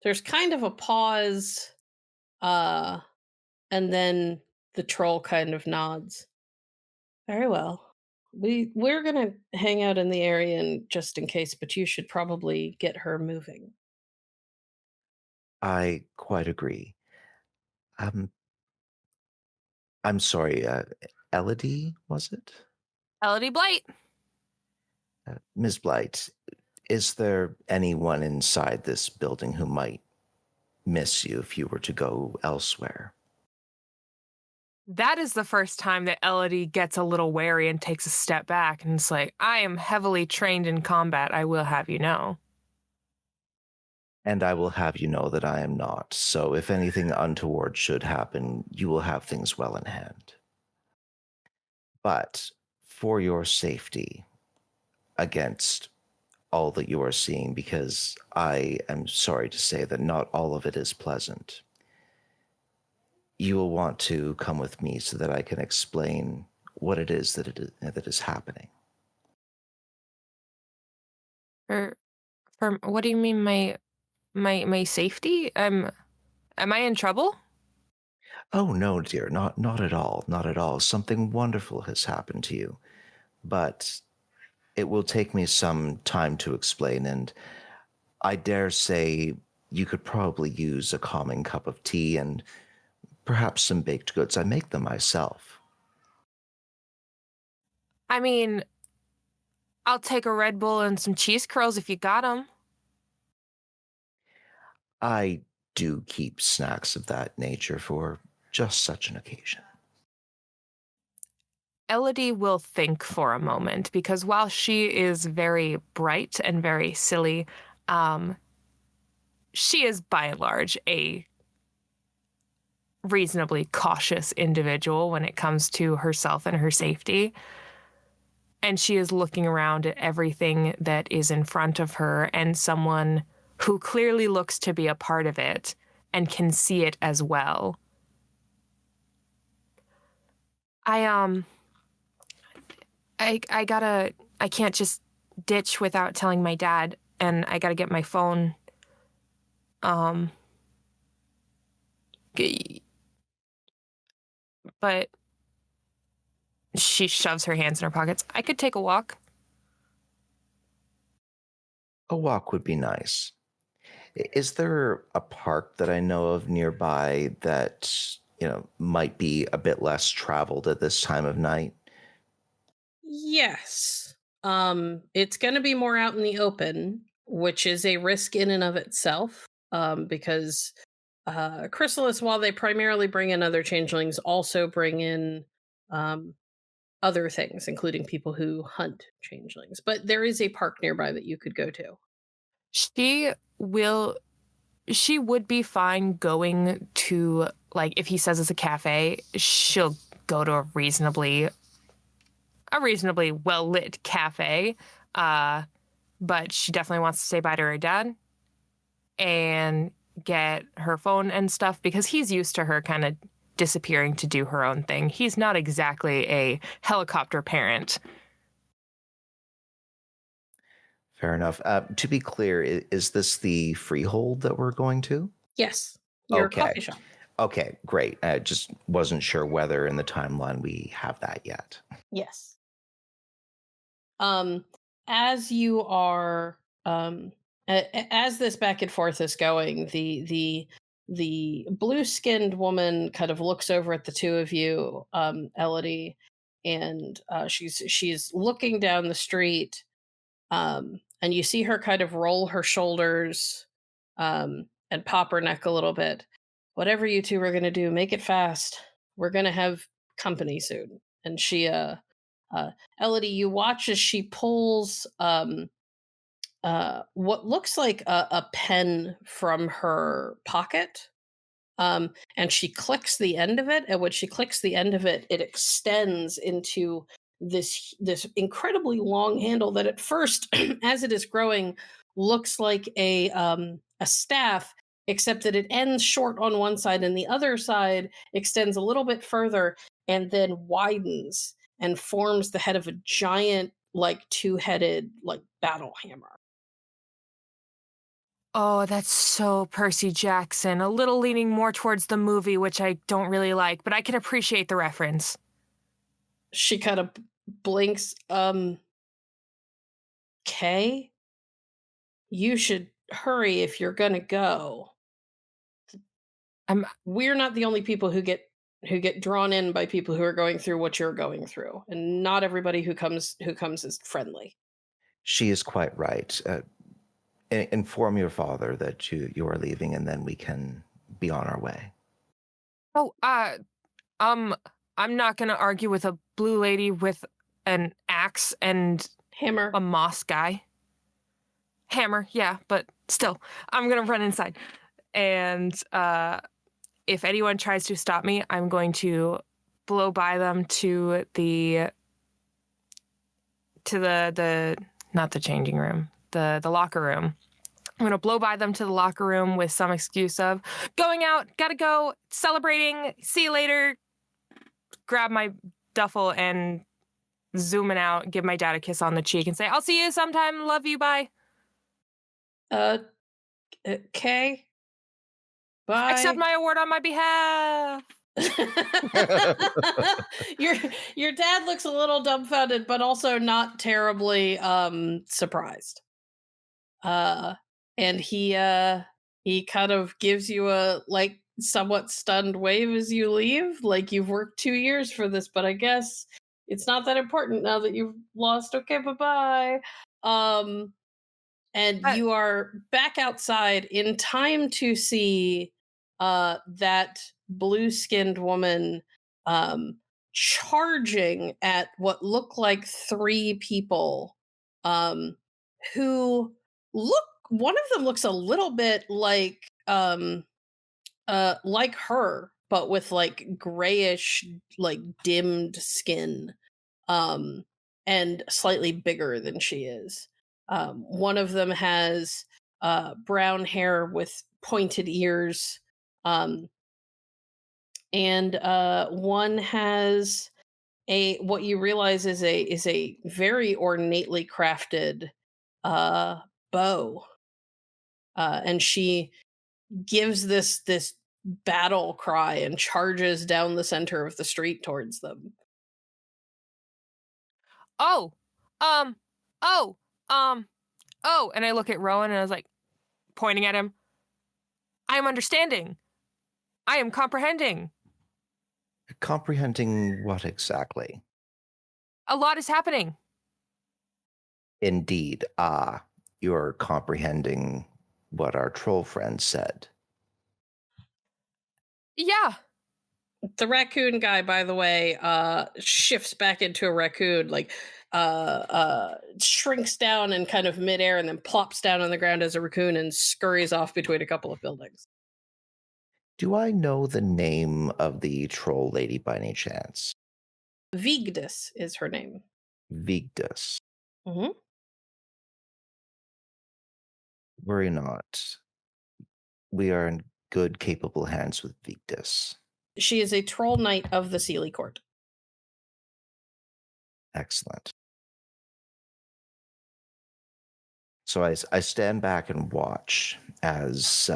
there's kind of a pause, uh, and then the troll kind of nods. Very well. We're gonna hang out in the area and just in case, but you should probably get her moving. I quite agree. Um, I'm sorry, Elodie, was it? Elodie Blight. Ms. Blight, is there anyone inside this building who might miss you if you were to go elsewhere? That is the first time that Elodie gets a little wary and takes a step back and it's like, I am heavily trained in combat, I will have you know. And I will have you know that I am not, so if anything untoward should happen, you will have things well in hand. But for your safety, against all that you are seeing, because I am sorry to say that not all of it is pleasant, you will want to come with me so that I can explain what it is that is happening. For what do you mean my safety? Am I in trouble? Oh no, dear, not at all, not at all. Something wonderful has happened to you, but it will take me some time to explain, and I dare say you could probably use a calming cup of tea and perhaps some baked goods. I make them myself. I mean, I'll take a Red Bull and some cheese curls if you got them. I do keep snacks of that nature for just such an occasion. Elodie will think for a moment because while she is very bright and very silly, um, she is by and large a reasonably cautious individual when it comes to herself and her safety. And she is looking around at everything that is in front of her and someone who clearly looks to be a part of it and can see it as well. I I can't just ditch without telling my dad, and I gotta get my phone. Um, but she shoves her hands in her pockets. I could take a walk. A walk would be nice. Is there a park that I know of nearby that, might be a bit less traveled at this time of night? Yes. It's gonna be more out in the open, which is a risk in and of itself. Because Chrysalis, while they primarily bring in other changelings, also bring in um other things, including people who hunt changelings. But there is a park nearby that you could go to. She will she would be fine going to, like, if he says it's a cafe, she'll go to a reasonably well lit cafe. But she definitely wants to say bye to her dad and get her phone and stuff because he's used to her kind of disappearing to do her own thing. He's not exactly a helicopter parent. Fair enough. To be clear, is this the freehold that we're going to? Yes, your Okay. coffee shop. Okay, great. I just wasn't sure whether in the timeline we have that yet. Yes. Um, as you are, as this back and forth is going, the blue skinned woman kind of looks over at the two of you, Elodie, and she's looking down the street, and you see her kind of roll her shoulders, and pop her neck a little bit. Whatever you two are gonna do, make it fast. We're gonna have company soon. And Elodie, you watch as she pulls what looks like a pen from her pocket, and she clicks the end of it. And when she clicks the end of it, it extends into this incredibly long handle that at first, as it is growing, looks like a staff, except that it ends short on one side and the other side extends a little bit further and then widens and forms the head of a giant, like two-headed, like battle hammer. Oh, that's so Percy Jackson. A little leaning more towards the movie, which I don't really like, but I can appreciate the reference. She kind of blinks. Kay, you should hurry if you're gonna go. I'm We're not the only people who get drawn in by people who are going through what you're going through, and not everybody who comes is friendly. She is quite right. Inform your father that you are leaving, and then we can be on our way. oh, um, I'm not gonna argue with a blue lady with an axe and Hammer. a moss guy. Hammer, yeah, but still, I'm gonna run inside. And if anyone tries to stop me, I'm going to blow by them to the not the changing room, the locker room. I'm gonna blow by them to the locker room with some excuse of going out, gotta go, celebrating, see you later. Grab my duffel and zooming out, give my dad a kiss on the cheek and say, I'll see you sometime, love you, bye. Uh, Kay, Accept bye. my award on my behalf. your your dad looks a little dumbfounded, but also not terribly surprised. Uh, and he kind of gives you a like somewhat stunned wave as you leave, like you've worked 2 years for this, but I guess it's not that important now that you've lost. Okay, bye bye. Um, and Uh, you are back outside in time to see that blue-skinned woman charging at what look like three people, um, who look one of them looks a little bit like her, but with like grayish, like dimmed skin, um, and slightly bigger than she is. One of them has brown hair with pointed ears, um, and one has a what you realize is a very ornately crafted uh, bow, and she gives this battle cry and charges down the center of the street towards them. oh, um, oh, um, oh. And I look at Rowan and I was like, pointing at him, I am understanding. I am comprehending. Comprehending what exactly? A lot is happening. Indeed. You're comprehending what our troll friend said. Yeah. The raccoon guy, by the way, shifts back into a raccoon, like shrinks down in kind of midair and then plops down on the ground as a raccoon and scurries off between a couple of buildings. Do I know the name of the troll lady by any chance? Vigdis is her name. Vigdis. Hmm. Worry not. We are in good, capable hands with Vigdis. She is a troll knight of the Sealy Court. Excellent. So I stand back and watch as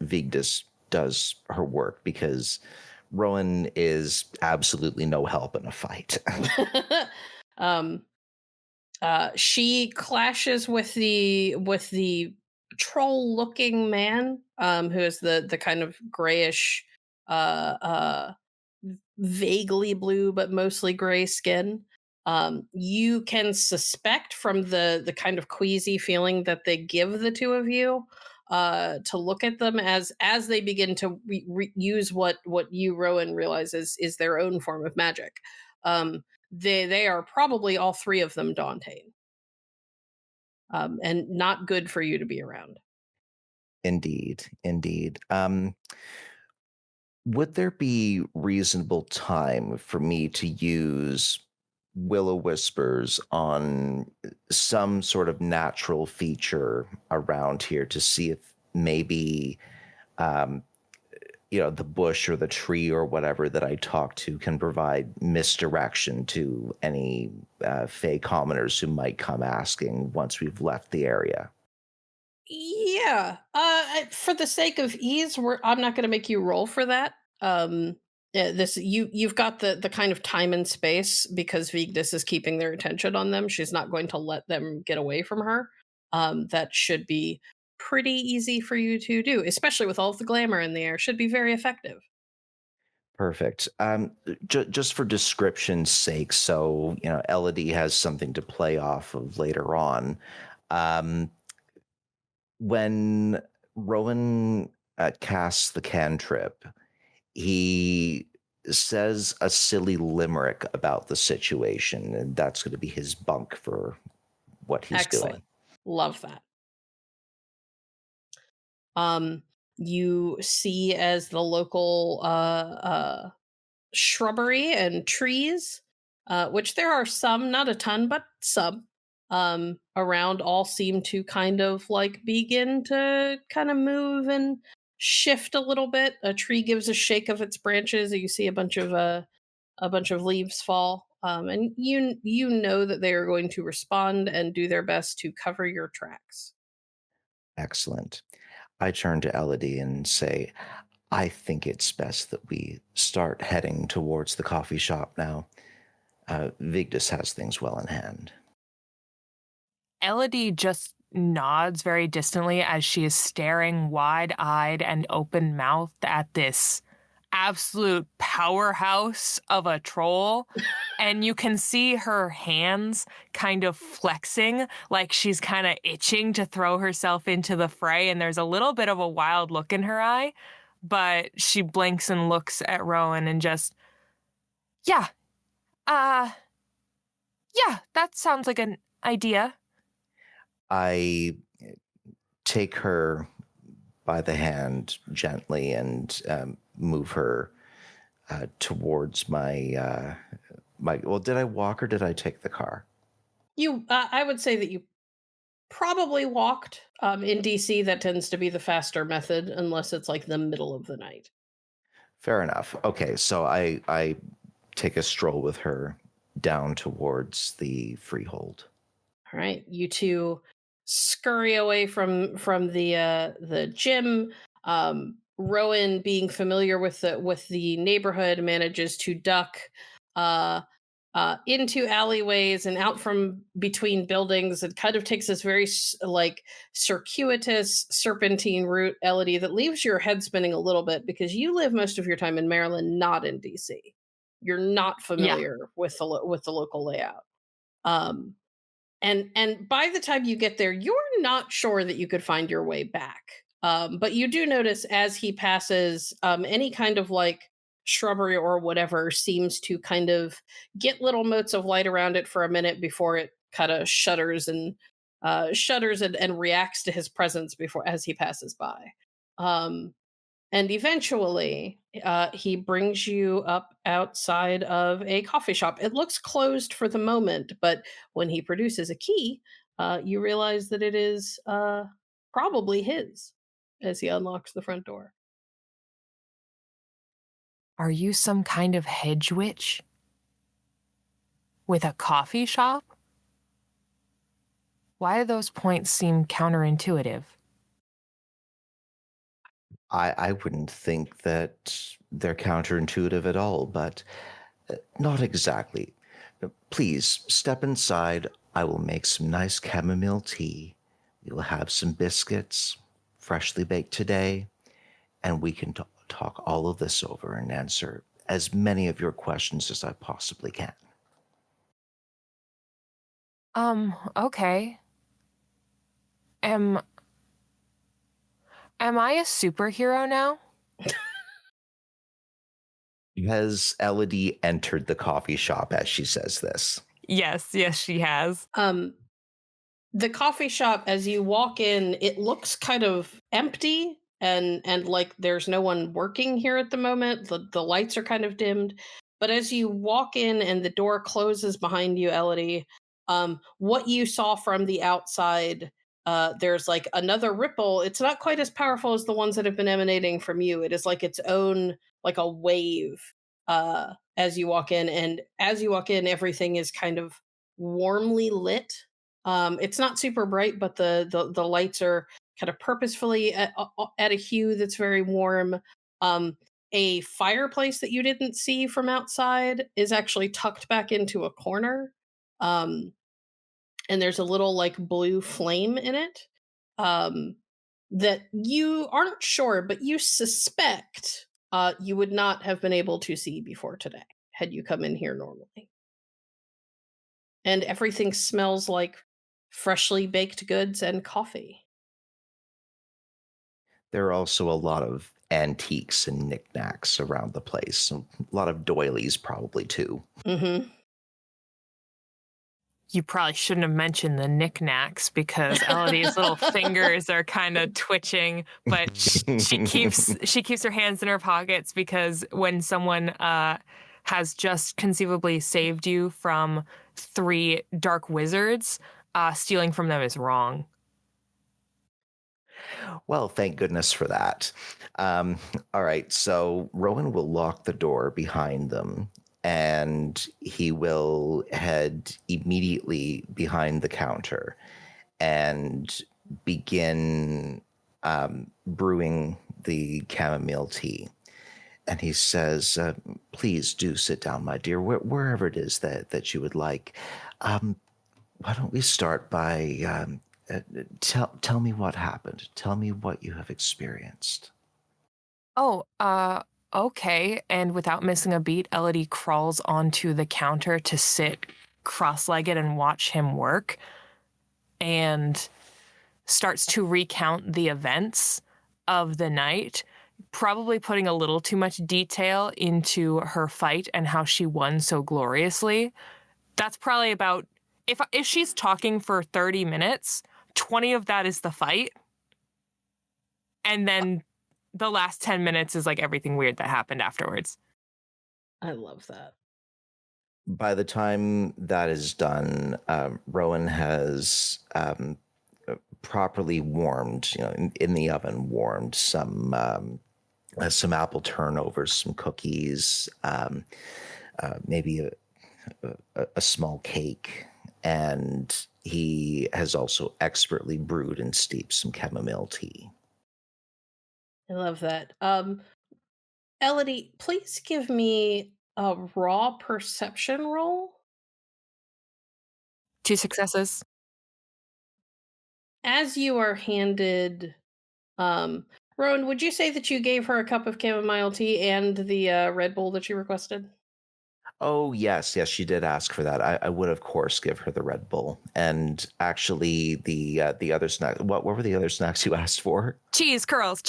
Vigdis does her work because Rowan is absolutely no help in a fight. um, she clashes with the troll-looking man, who is the kind of grayish, uh, uh, vaguely blue but mostly gray skin. You can suspect from the kind of queasy feeling that they give the two of you, to look at them as they begin to use what you Rowan realizes is their own form of magic. Um, They are probably all three of them daunting, and not good for you to be around. Indeed, indeed. Would there be reasonable time for me to use Willow Whispers on some sort of natural feature around here to see if maybe um, the bush or the tree or whatever that I talk to can provide misdirection to any fey commoners who might come asking once we've left the area? Yeah. For the sake of ease, I'm not going to make you roll for that. This you've got the kind of time and space because Vigdis is keeping their attention on them. She's not going to let them get away from her. That should be pretty easy for you to do, especially with all of the glamour in the air. Should be very effective. Perfect. Just for description's sake, so Elodie has something to play off of later on. Um, when Rowan casts the cantrip, he says a silly limerick about the situation, and that's going to be his bunk for what he's doing. Excellent. Love that. Um, you see as the local shrubbery and trees, which there are some, not a ton, but some around, all seem to kind of like begin to kind of move and shift a little bit. A tree gives a shake of its branches. You see a bunch of leaves fall, and you know that they are going to respond and do their best to cover your tracks. Excellent. I turn to Elodie and say, I think it's best that we start heading towards the coffee shop now. Vigdis has things well in hand. Elodie just nods very distantly as she is staring wide-eyed and open-mouthed at this absolute powerhouse of a troll. And you can see her hands kind of flexing, like she's kind of itching to throw herself into the fray. And there's a little bit of a wild look in her eye, but she blinks and looks at Rowan and just, yeah, uh, yeah, that sounds like an idea. I take her by the hand gently and move her towards my. Well, did I walk or did I take the car? I would say that you probably walked. In DC, that tends to be the faster method, unless it's like the middle of the night. Fair enough. Okay, so I take a stroll with her down towards the freehold. All right, you two scurry away from the gym. Rowan, being familiar with the neighborhood, manages to duck uh, into alleyways and out from between buildings. It kind of takes this very like circuitous serpentine route, Elodie, that leaves your head spinning a little bit because you live most of your time in Maryland, not in DC. You're not Yeah. familiar with the local layout. Um, and by the time you get there, you're not sure that you could find your way back. But you do notice as he passes, any kind of like shrubbery or whatever seems to kind of get little motes of light around it for a minute before it kind of shudders and reacts to his presence before as he passes by. Um, and eventually, he brings you up outside of a coffee shop. It looks closed for the moment, but when he produces a key, you realize that it is probably his as he unlocks the front door. Are you some kind of hedge witch? With a coffee shop? Why do those points seem counterintuitive? I wouldn't think that they're counterintuitive at all, but not exactly. Please step inside. I will make some nice chamomile tea. We will have some biscuits, freshly baked today, and we can talk all of this over and answer as many of your questions as I possibly can. Okay. Am I a superhero now? Has Elodie entered the coffee shop as she says this? Yes, she has. The coffee shop, as you walk in, it looks kind of empty and like there's no one working here at the moment. The lights are kind of dimmed. But as you walk in and the door closes behind you, Elodie, what you saw from the outside, there's like another ripple. It's not quite as powerful as the ones that have been emanating from you. It is like its own, like a wave, as you walk in. And as you walk in, everything is kind of warmly lit. It's not super bright, but the lights are kind of purposefully at a hue that's very warm. A fireplace that you didn't see from outside is actually tucked back into a corner, um, and there's a little like blue flame in it, um, that you aren't sure, but you suspect you would not have been able to see before today had you come in here normally. And everything smells like freshly baked goods and coffee. There are also a lot of antiques and knickknacks around the place. A lot of doilies, probably, too. Mm-hmm. You probably shouldn't have mentioned the knickknacks because Elodie's little fingers are kind of twitching, but she keeps her hands in her pockets because when someone has just conceivably saved you from 3 dark wizards, stealing from them is wrong. Well, thank goodness for that. All right, so Rowan will lock the door behind them, and he will head immediately behind the counter and begin brewing the chamomile tea. And he says, please do sit down, my dear, wherever it is that you would like. Why don't we start by tell me what happened. Tell me what you have experienced. Oh, okay. And without missing a beat, Elodie crawls onto the counter to sit cross-legged and watch him work and starts to recount the events of the night, probably putting a little too much detail into her fight and how she won so gloriously. That's probably about, if she's talking for 30 minutes, 20 of that is the fight. And then the last 10 minutes is like everything weird that happened afterwards. I love that. By the time that is done, Rowan has properly warmed, in the oven, warmed some apple turnovers, some cookies, maybe a small cake, and he has also expertly brewed and steeped some chamomile tea. I love that. Elodie, please give me a raw perception roll. 2 successes. As you are handed, Rowan, would you say that you gave her a cup of chamomile tea and the Red Bull that she requested? Oh, yes, she did ask for that. I would, of course, give her the Red Bull. And actually, the other snack. What were the other snacks you asked for? Cheese curls.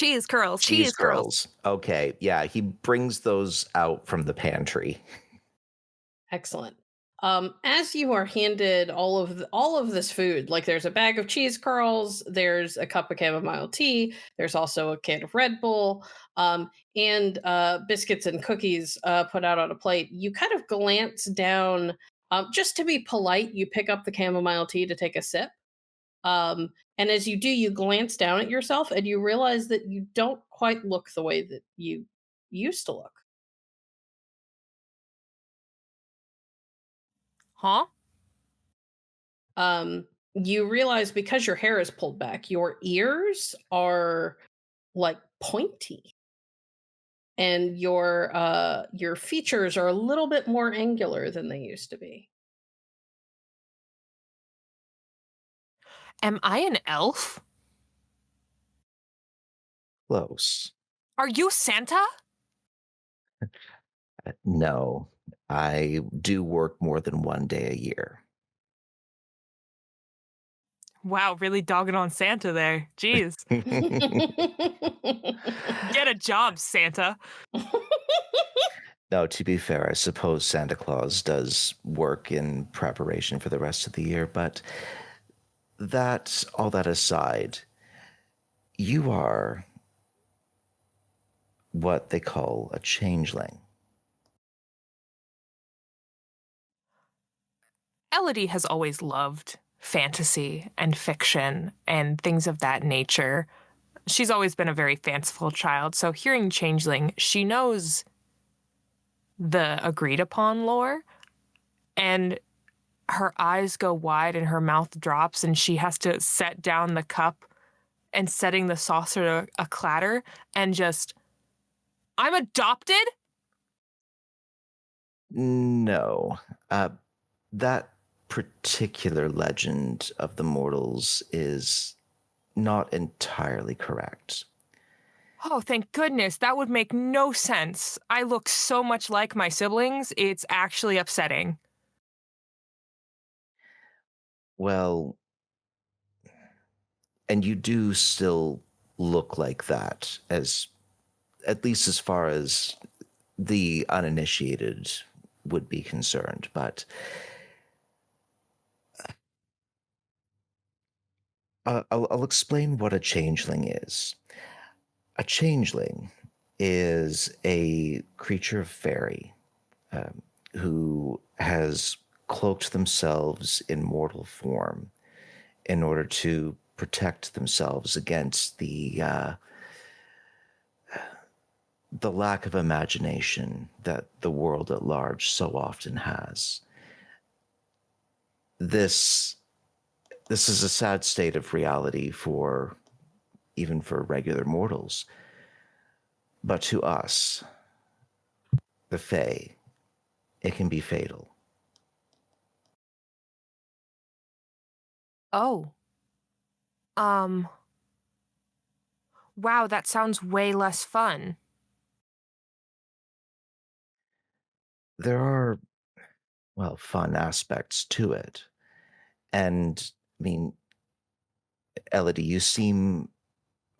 Okay, yeah, he brings those out from the pantry. Excellent. As you are handed all of this food, like there's a bag of cheese curls, there's a cup of chamomile tea, there's also a can of Red Bull, and biscuits and cookies put out on a plate. You kind of glance down, just to be polite. You pick up the chamomile tea to take a sip, and as you do, you glance down at yourself and you realize that you don't quite look the way that you used to look. Huh? You realize because your hair is pulled back, your ears are like pointy, and your features are a little bit more angular than they used to be. Am I an elf? Close. Are you Santa? No, I do work more than one day a year. Wow, really dogging on Santa there. Jeez. Get a job, Santa. No, to be fair, I suppose Santa Claus does work in preparation for the rest of the year, but all that aside, you are what they call a changeling. Elodie has always loved fantasy and fiction and things of that nature. She's always been a very fanciful child, so hearing Changeling, she knows the agreed upon lore, and her eyes go wide and her mouth drops, and she has to set down the cup and setting the saucer to a clatter and just, I'm adopted? No. That particular legend of the mortals is not entirely correct. Oh, thank goodness. That would make no sense. I look so much like my siblings, it's actually upsetting. Well, and you do still look like that, as at least as far as the uninitiated would be concerned, but I'll explain what a changeling is. A changeling is a creature of fairy who has cloaked themselves in mortal form in order to protect themselves against the lack of imagination that the world at large so often has. This is a sad state of reality for even for regular mortals. But to us, the Fae, it can be fatal. Oh. Um. Wow, that sounds way less fun. There are, well, fun aspects to it. And I mean, Elodie, you seem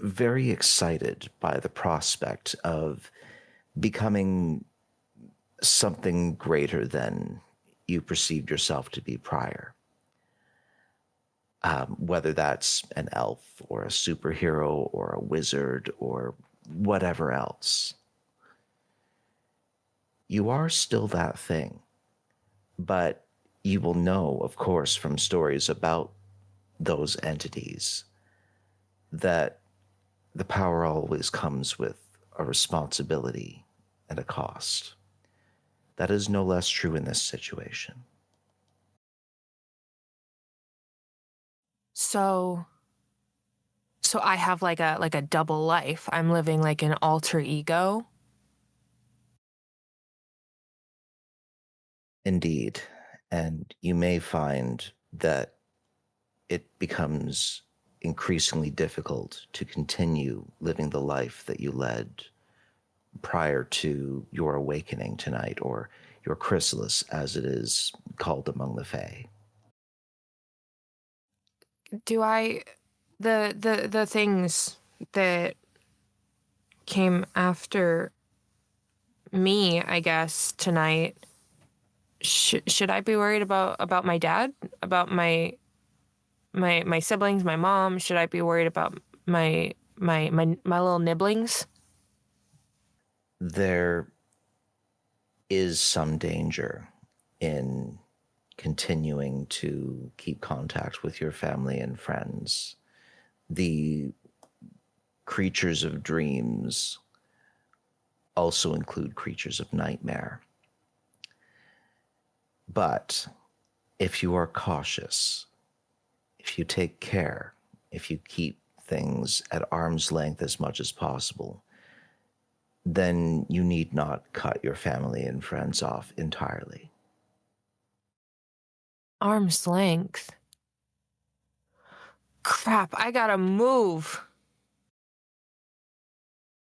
very excited by the prospect of becoming something greater than you perceived yourself to be prior. Whether that's an elf or a superhero or a wizard or whatever else. You are still that thing, but you will know, of course, from stories about those entities that the power always comes with a responsibility and a cost. That is no less true in this situation. So I have like a double life. I'm living like an alter ego. Indeed. And you may find that it becomes increasingly difficult to continue living the life that you led prior to your awakening tonight, or your chrysalis, as it is called among the Fae. Do I the things that came after me, I guess, tonight, should I be worried about my dad? About my siblings, my mom? Should I be worried about my little nibblings? There is some danger in continuing to keep contact with your family and friends. The creatures of dreams also include creatures of nightmare. But if you are cautious, if you take care, if you keep things at arm's length as much as possible, then you need not cut your family and friends off entirely. Arm's length. Crap, I gotta move.